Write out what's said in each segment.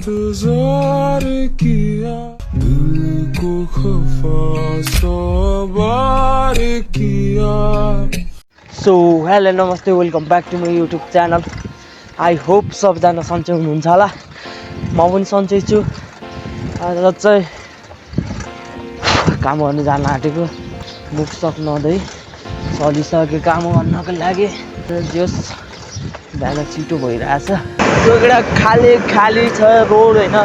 इंतजार किया दिल को खफा सवार किया। सो हेलो नमस्ते welcome back to my YouTube channel. I hope सबजना सन्चै हुनुहुन्छ होला। म पनि सन्चै छु। आज चाहिँ काम गर्न जान आँटेको, मुख सक नदै चलिसक्यो काम गर्नको लागि। जस बिहान छिटो भइरहेछ। त्यो एउटा खाली छ रोड होइन,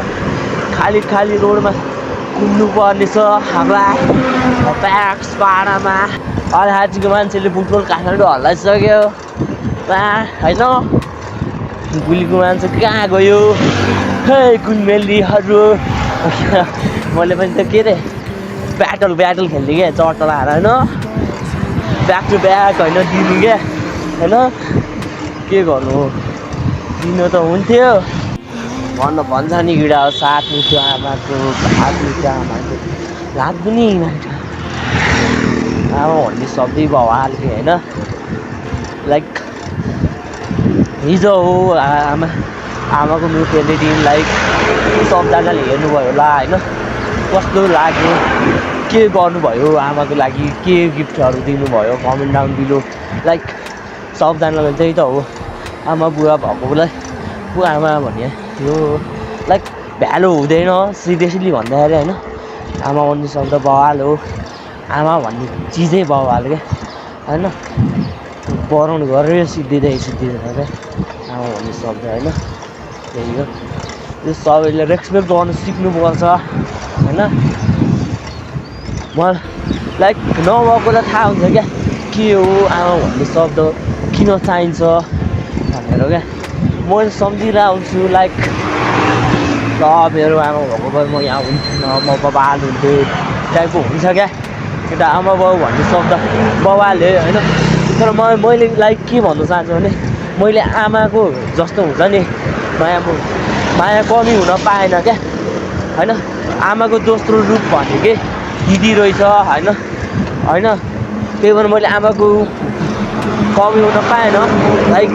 खाली रोडमा कुद्नु पर्ने छ हाम्रा प्याक्स पाडामा। आजको मान्छेले फुटबल काठमाडौँ हल्लाइसक्यो होइन। गुलीको मान्छे कहाँ गयो हे गुन्मेलीहरू। मैले पनि त के अरे ब्याटल खेल्ने क्या चट्टा लाएर होइन, ब्याक टु ब्याक होइन दिनु क्या होइन। के गर्नु हो, दिनु त हुन्थ्यो। भन्छ नि गिडा हो साथ मिठो आमाको भात मिठो आमाको लात पनि मिठो। आमा भन्ने शब्दै भइहाल्थ्यो होइन। लाइक हिजो हो आमाको मृत्युले दिन। लाइक सबजनाले हेर्नुभयो होला होइन, कस्तो लाग्यो, के गर्नुभयो आमाको लागि, के गिफ्टहरू दिनुभयो कमेन्ट डाउन बिलो। लाइक सबजनाले त्यही त हो, आमा बुवा भएकोलाई बुवा आमा भन्ने यो लाइक भ्यालु हुँदैन सिरियसली भन्दाखेरि होइन। आमा भन्ने शब्द बवाल हो, आमा भन्ने चिजै बवाल क्या होइन। बढाउनु गरेर सिद्धिँदैछ क्या आमा भन्ने शब्द होइन। त्यही हो, यो सबैले रेस्पेक्ट गर्नु सिक्नुपर्छ होइन। म लाइक नभएकोलाई थाहा हुन्छ क्या के हो आमा भन्ने शब्द, किन चाहिन्छ भनेर क्या। मैले सम्झिरहेको छु लाइक ल मेरो आमा भएको भए म यहाँ हुन्थेन, म बबाल हुन्थेँ टाइपको हुन्छ क्या। एउटा आमा बाउ भन्ने शब्द बबाले होइन। तर मैले लाइक के भन्न चाहन्छु भने मैले आमाको जस्तो हुन्छ नि माया कमी हुन पाएन क्या होइन। आमाको दोस्रो रूप भनेकै दिदी रहेछ होइन। त्यही भएर मैले आमाको कमी हुन पाएन। लाइक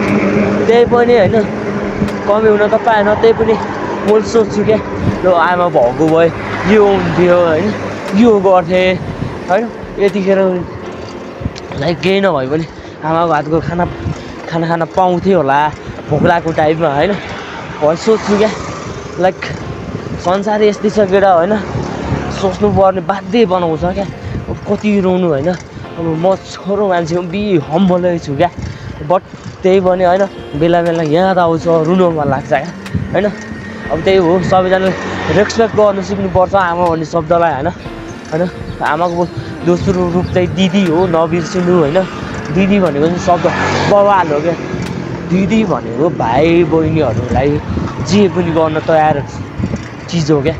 त्यही पनि होइन, कमी हुन त पाएन, त्यही पनि मैले सोच्छु क्या ल आमा भएको भए यो हुन्थ्यो होइन, यो गर्थेँ होइन। यतिखेर लाइक केही नभए पनि आमाको हातको खाना पाउँथ्यो होला भोक लागेको टाइममा होइन। भए सोच्छु क्या लाइक संसार यस्तै छ केटा होइन, सोच्नुपर्ने बाध्य बनाउँछ क्या। कति रोनु होइन, अब म छोरो मान्छे हम्बलै छु क्या। बट त्यही पनि होइन बेला याद आउँछ, रुनु मन लाग्छ क्या होइन। अब त्यही हो, सबैजनाले रेस्पेक्ट गर्नु सिक्नुपर्छ आमा भन्ने शब्दलाई होइन। आमाको दोस्रो रूप चाहिँ दिदी हो, नबिर्सिनु होइन। दिदी भनेको चाहिँ शब्द बवाल हो क्या। दिदी भनेको भाइ बहिनीहरूलाई जे पनि गर्न तयार चिज हो क्या,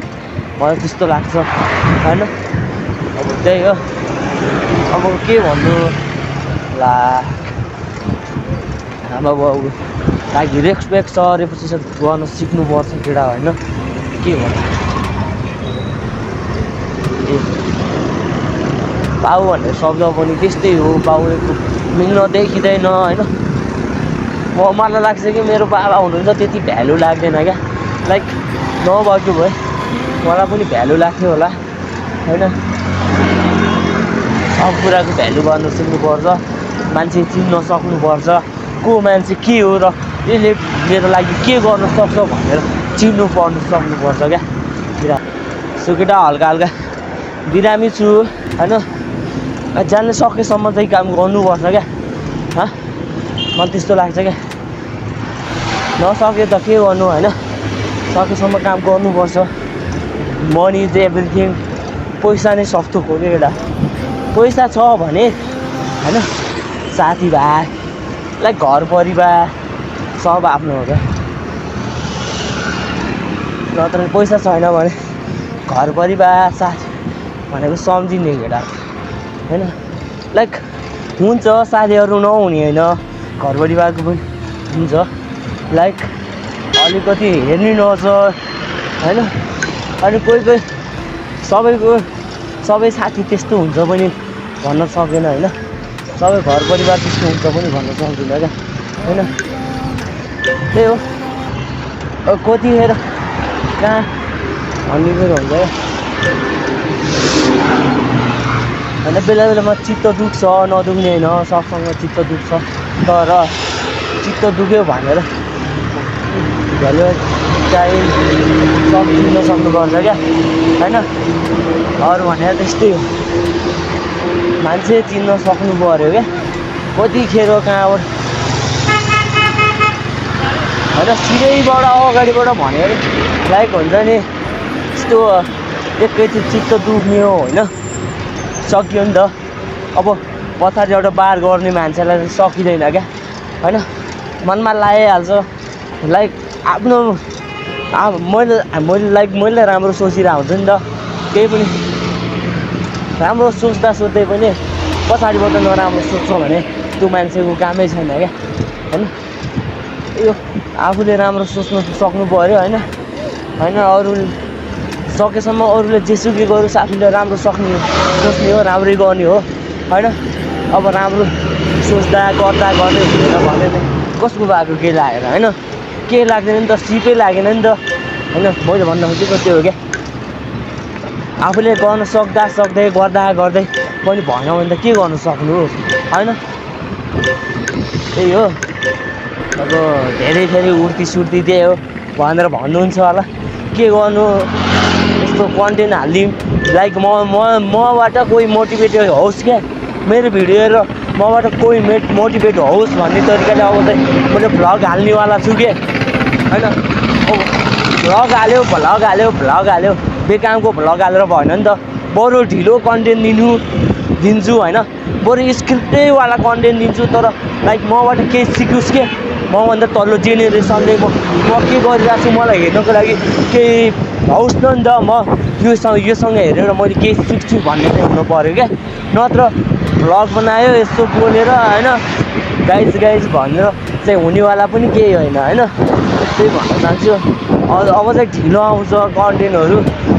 मलाई त्यस्तो लाग्छ होइन। अब त्यही हो, अब के भन्नु ला। आमा बाउ लागि रेस्पेक्ट छ, रेपुटेसन गर्न सिक्नुपर्छ केटा होइन। के भन्नु, बाउ भन्ने शब्द पनि त्यस्तै हो, बाउको मिल्न देखिँदैन होइन। मलाई लाग्छ कि मेरो बाबा हुनुहुन्छ त्यति भ्यालु लाग्दैन क्या। लाइक नभएको भए मलाई पनि भ्यालु लाग्थ्यो होला होइन। सब कुराको भ्यालु गर्न सिक्नुपर्छ, मान्छे चिन्न सक्नुपर्छ को मान्छे के हो र यसले मेरो लागि के गर्न सक्छ भनेर चिन्नु सक्नुपर्छ क्या केटा। सो केटा हल्का बिरामी छु होइन, जान सकेसम्म चाहिँ काम गर्नुपर्छ क्या। मलाई त्यस्तो लाग्छ क्या। नसके त के गर्नु होइन, सकेसम्म काम गर्नुपर्छ। मनी इज एभ्रिथिङ, पैसा नै सब थोक हो क्या केटा। पैसा छ भने होइन साथीभाइ लाइक घर परिवार सब आफ्नो हो क्या। नत्र पैसा छैन भने घर परिवार साथी भनेको सम्झिने केटा होइन। लाइक हुन्छ साथीहरू नहुने होइन, घर परिवारको पनि हुन्छ। लाइक अलिकति हेर्नु नछ होइन। अनि कोही सबै साथी त्यस्तो हुन्छ पनि भन्न सकेन होइन। सबै घर परिवार त्यस्तो हुन्छ पनि भन्न सक्दिनँ क्या होइन। त्यही हो, कतिखेर कहाँ भन्ने कुरो हुन्छ क्या होइन बेला बेलामा चित्त दुख्छ नदुख्ने होइन सबसँग चित्त दुख्छ तर चित्त दुख्यो भनेर भ्यालु चाहिँ चिन्न सक्नुपर्छ क्या होइन अरू भनेर त्यस्तै हो मान्छे चिन्न सक्नु पऱ्यो क्या कतिखेर कहाँबाट होइन सिधैबाट अगाडिबाट भनेर लाइक हुन्छ नि यस्तो एकैचोटि चित्त दुख्ने हो होइन सकियो नि त अब पछाडिबाट पार गर्ने मान्छेलाई सकिँदैन क्या होइन मनमा लगाइहाल्छ लाइक आफ्नो मैले राम्रो सोचिरहेको हुन्छु नि त केही पनि राम्रो सोच्दा सोच्दै पनि पछाडिबाट नराम्रो सोध्छ भने त्यो मान्छेको कामै छैन क्या होइन यो आफूले राम्रो सोच्नु सक्नु पऱ्यो होइन अरू सकेसम्म अरूले जेसुकै गरोस् आफूले राम्रो सोच्ने हो राम्रै गर्ने हो होइन अब राम्रो सोच्दा गर्दा गर्दै हुँदैन भने कसको भएको केही लागेर होइन केही लाग्दैन नि त सिपै लागेन नि त होइन मैले भन्न खोजेको त्यो हो क्या आफूले गर्न सक्दै गर्दै पनि भएन भने त के गर्नु सक्नु हो होइन त्यही हो अब धेरै उर्ती सुर्ती त्यही हो भनेर भन्नुहुन्छ होला के गर्नु यस्तो कन्टेन्ट हालिदिउँ लाइक मबाट कोही मोटिभेटेड होस् क्या मेरो भिडियो हेरेर मबाट कोही मोटिभेट होस् भन्ने तरिकाले अब चाहिँ मैले भ्लग हाल्नेवाला छु कि होइन भ्लग हाल्यो बेकामको भ्लग हालेर भएन नि त बरु ढिलो कन्टेन्ट दिन्छु होइन बरु स्क्रिप्टैवाला कन्टेन्ट दिन्छु तर लाइक मबाट केही सिकोस् के मभन्दा तल्लो जेनेरेसनले म के गरिरहेको छु मलाई हेर्नको लागि केही होस् न नि त म योसँग हेरेर मैले केही सिक्छु भन्ने चाहिँ हुनु पऱ्यो क्या नत्र भ्लग बनायो यस्तो बोलेर होइन गाइज भनेर चाहिँ हुनेवाला पनि केही होइन होइन त्यही भन्न चाहन्छु अब चाहिँ ढिलो आउँछ कन्टेन्टहरू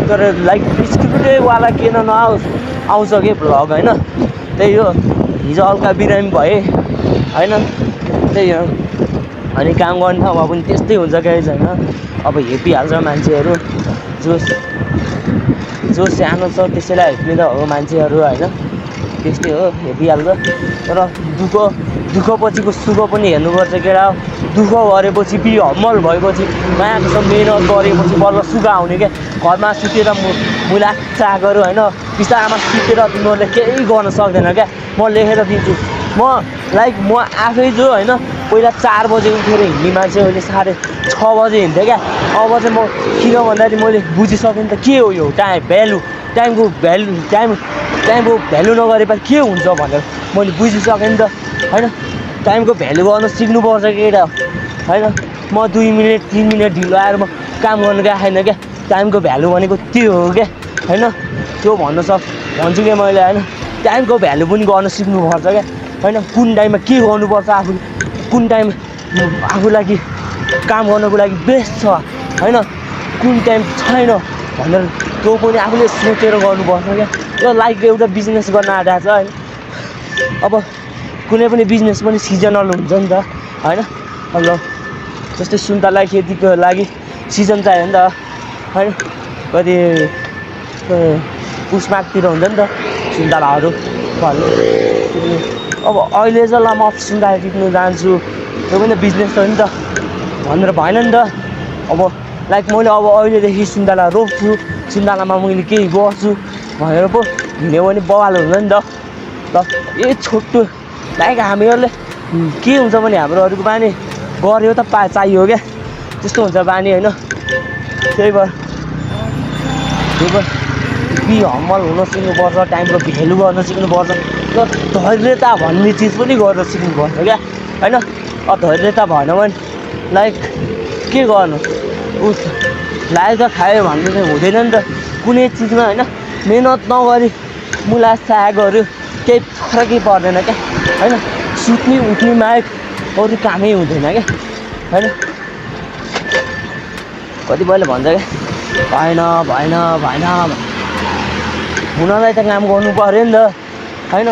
तर लाइक स्क्रिप्टैवाला किन नआओस् आउँछ कि भ्लग होइन त्यही हो हिजो हल्का बिरामी भए होइन त्यही हो अनि काम गर्ने ठाउँमा पनि त्यस्तै हुन्छ गाइज होइन अब हेपिहाल्छ मान्छेहरू जो सानो छ त्यसैलाई हेप्ने त हो मान्छेहरू होइन त्यस्तै हो हेपिहाल्छ तर दुःख पछिको सुख पनि हेर्नुपर्छ केटा दुःख गरेपछि हम्मल भएपछि मायाको मेहनत गरेपछि बल्ल सुख आउने क्या घरमा सुतेर मुलाचाकहरू होइन बिस्तारामा सुतेर तिमीहरूले केही गर्न सक्दैन क्या म लेखेर दिन्छु म आफै जो होइन पहिला 4 बजे उठेर हिँड्ने मान्छे अहिले 6:30 बजे हिँड्थेँ क्या अब चाहिँ म किन भन्दाखेरि मैले बुझिसकेँ नि त के हो यो टाइमको भ्यालु नगरेपछि के हुन्छ भनेर मैले बुझिसकेँ नि त होइन टाइमको भ्यालु गर्न सिक्नुपर्छ केटा होइन म 2 मिनट 3 मिनट ढिलो आएर म काम गर्नु गएको छैन क्या टाइमको भ्यालु भनेको त्यो हो क्या होइन त्यो भन्छु क्या मैले होइन टाइमको भ्यालु पनि गर्न सिक्नुपर्छ क्या होइन कुन टाइममा के गर्नुपर्छ आफूले कुन टाइम आफू लागि काम गर्नको लागि बेस्ट छ होइन कुन टाइम छैन भनेर त्यो पनि आफूले सोचेर गर्नुपर्छ क्या र लाइक एउटा बिजनेस गर्न आँटेको छ होइन अब कुनै पनि बिजनेस पनि सिजनल हुन्छ नि त होइन अब जस्तै सुन्तला खेतीको लागि सिजन चाहियो नि त होइन कति पुसमाघतिर हुन्छ नि त सुन्तलाहरू फल्ने अब अहिले चाहिँ ल म सुन्तला टिप्नु जान्छु त्यो पनि बिजनेस हो नि त भनेर भएन नि त अब लाइक मैले अब अहिलेदेखि सुन्तला रोप्छु सुन्तलामा मैले केही गर्छु भनेर पो हिँड्यो भने बवाल हुन्छ नि त छोटो लाइक हामीहरूले के हुन्छ भने हाम्रोहरूको बानी गऱ्यो त चाहियो क्या त्यस्तो हुन्छ बानी होइन त्यही भएर हम्मल हुन सिक्नुपर्छ टाइमको भ्यालु गर्न सिक्नुपर्छ र धैर्यता भन्ने चिज पनि गर्न सिक्नुपर्छ क्या होइन अब धैर्यता भएन भने लाइक के गर्नु लाइक त खायो भन्ने चाहिँ हुँदैन नि त कुनै चिजमा होइन मेहनत नगरी मुला सागहरू केही फरकै पर्दैन क्या होइन सुत्ने उठ्ने माग अरू कामै हुँदैन क्या होइन कतिपयले भन्छ क्या भएन हुनलाई त काम गर्नु पऱ्यो नि त होइन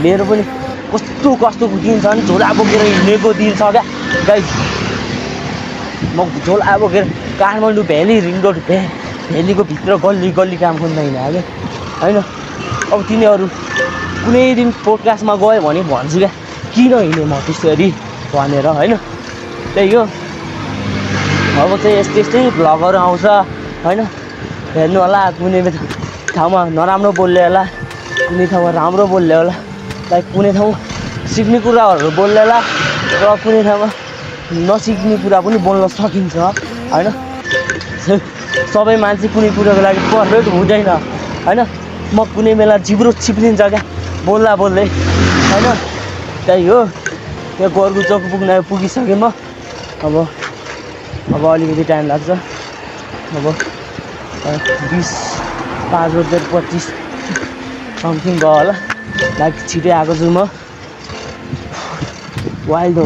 मेरो पनि कस्तो दिन छ नि झोला बोकेर हिँडेको दिन छ क्या गाइस म झोल अब के अरे काठमाडौँ भ्याली रिङ रोड भ्यालीको भित्र गल्ली गल्ली काम खोज्न हिँडेको होइन। अब तिनीहरू कुनै दिन पोडकास्टमा गयो भने भन्छु क्या किन हिँडेँ म त्यसरी भनेर होइन। त्यही हो अब चाहिँ यस्तै भ्लगहरू आउँछ होइन। हेर्नु होला कुनै ठाउँमा नराम्रो बोल्ने होला, कुनै ठाउँमा राम्रो बोल्ने होला, लाइक कुनै ठाउँमा सिक्ने कुराहरू बोल्ने होला र कुनै ठाउँमा नसिक्ने कुरा पनि बोल्न सकिन्छ होइन। सबै मान्छे कुनै कुराको लागि पर्फेक्ट हुँदैन होइन। म कुनै बेला जिब्रो चिप्लिन्छ क्या बोल्दा बोल्दै होइन। त्यही हो त्यो गोर्खु चोक पुगिसकेँ म। अब अलिकति टाइम लाग्छ। अब 5:25 समथिङ गयो होला। लाइक छिटै आएको छु म। वाइल्ड हो